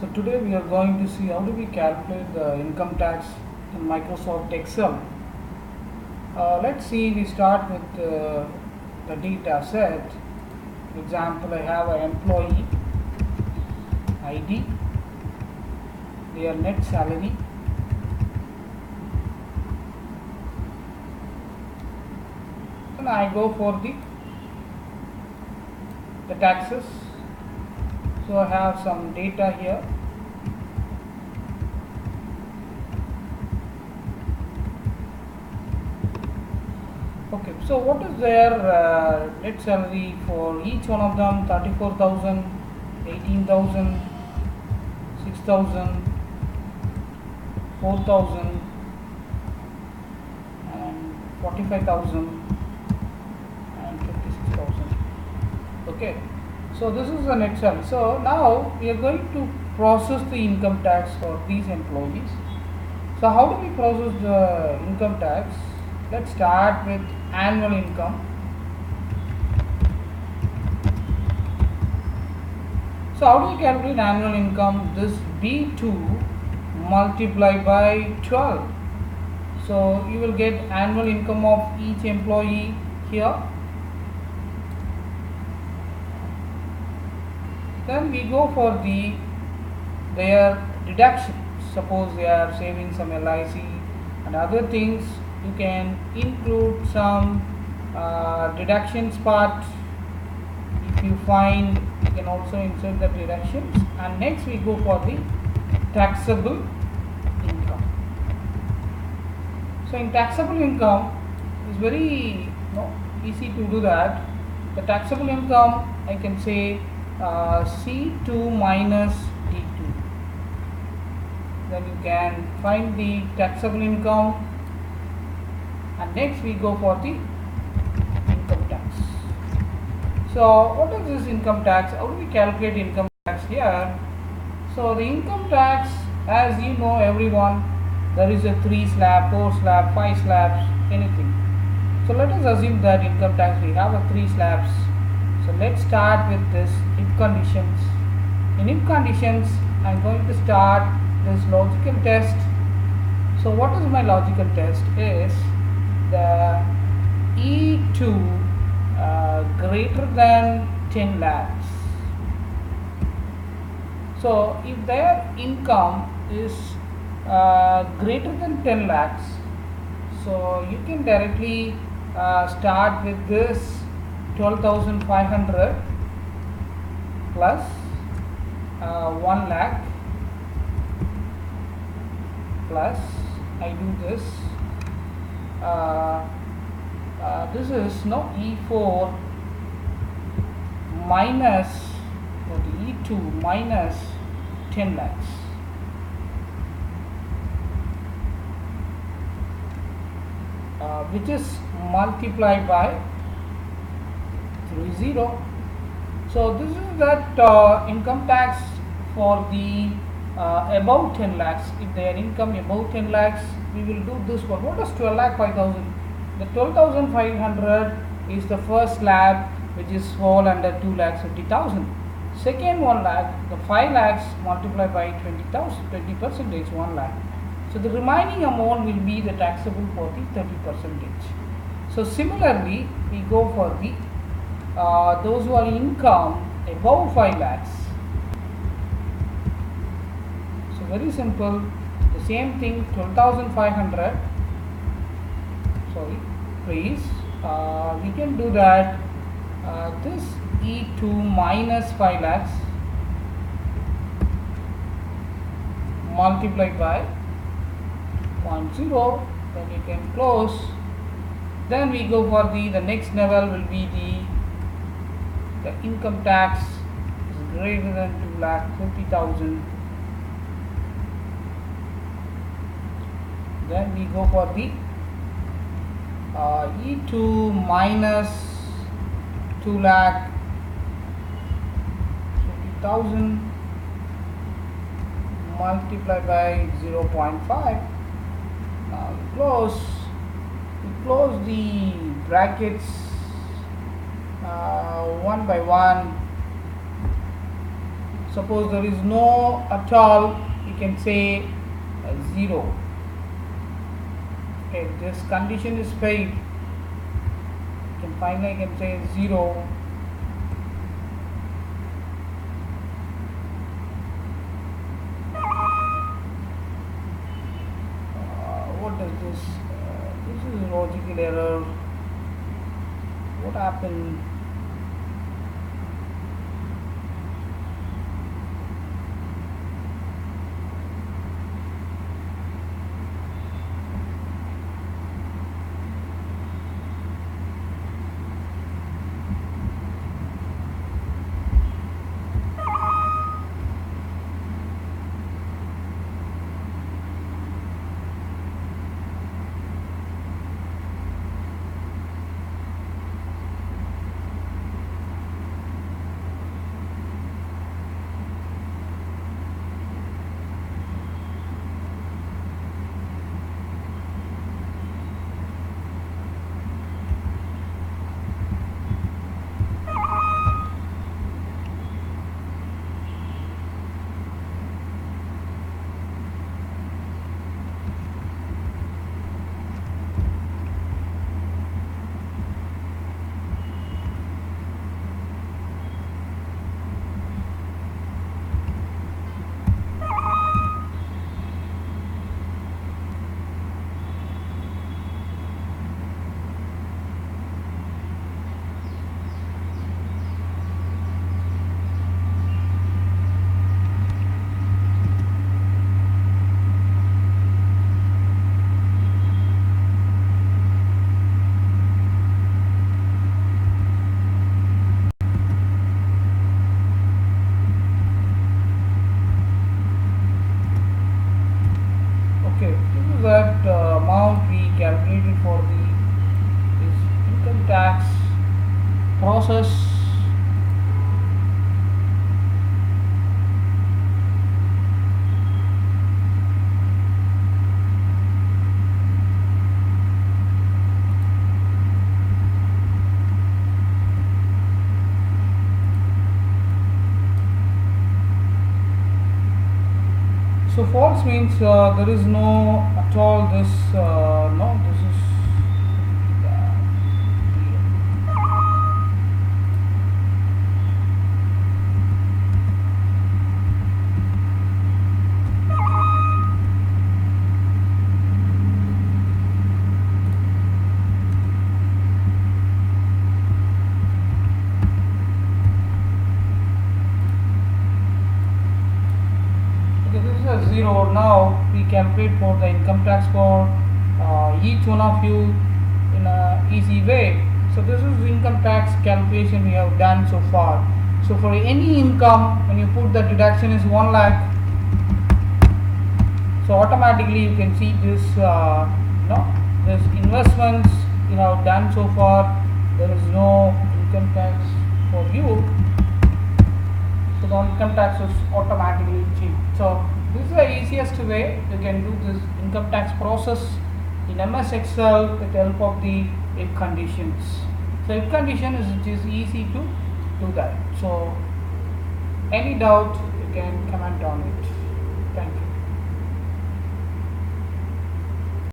So today we are going to see how do we calculate the income tax in Microsoft Excel. Let's see, we start with the data set. For example, I have an employee ID, their net salary, and I go for the taxes. So I have some data here. Okay, so what is their net salary for each one of them? 34,000, 18,000, 6,000, 4,000 and 45,000 and 56,000. Okay, so this is the net salary. So now we are going to process the income tax for these employees. So how do we process the income tax? Let's start with annual income. So how do we calculate annual income? This B2 multiplied by 12. So you will get annual income of each employee here. Then we go for their deductions. Suppose they are saving some LIC and other things, you can include some deductions part. If you find, you can also insert the deductions. And next we go for the taxable income. So in taxable income, it's very easy to do that. The taxable income, I can say C2 minus D2. Then you can find the taxable income, and next we go for the income tax. So what is this income tax? How do we calculate income tax here? So the income tax, as you know everyone, there is a 3 slab, 4 slab, 5 slabs, anything. So let us assume that income tax we have a 3 slabs. So let's start with this if conditions. In if conditions, I am going to start this logical test. So what is my logical test? Is the E2 greater than 10 lakhs. So if their income is greater than 10 lakhs, so you can directly start with this 12,500 plus 1 lakh plus I do this. This is E4 minus or the E2 minus 10 lakhs. Which is multiplied by 30. So this is that income tax for the above 10 lakhs. If their income above 10 lakhs, we will do this one. What is 12 lakh 5,000? The 12,500 is the first slab, which is fall under 2 lakhs 50,000. Second 1 lakh, the 5 lakhs multiplied by 20,000, 20% is 1 lakh. So the remaining amount will be the taxable for the 30%. So similarly, we go for the those who are income above 5 lakhs. So very simple, the same thing, 12,500. Sorry, please. We can do that. This E2 minus 5 lakhs multiplied by 0.0, then you can close. Then we go for the next level will be the income tax is greater than 2,50,000. Then we go for the E2 minus 2,50,000 multiplied by 0.5. Now we close the brackets one by one. Suppose there is no at all, you can say 0. Okay, this condition is failed. You can finally can say 0. What does this? This is a logical error. What happened? Okay, this is that amount we calculated for the this income tax process. So false means there is no at all this no, this is okay, this is a 0. Now we calculate for the income tax for each one of you in a easy way. So this is the income tax calculation we have done so far. So for any income, when you put the deduction is 1 lakh, so automatically you can see this no, this investments you have done so far, there is no income tax for you. So the income tax is automatically changed. So this is the easiest way you can do this income tax process in MS Excel with the help of the if conditions. So if condition is it is easy to do that. So any doubt you can comment on it. Thank you.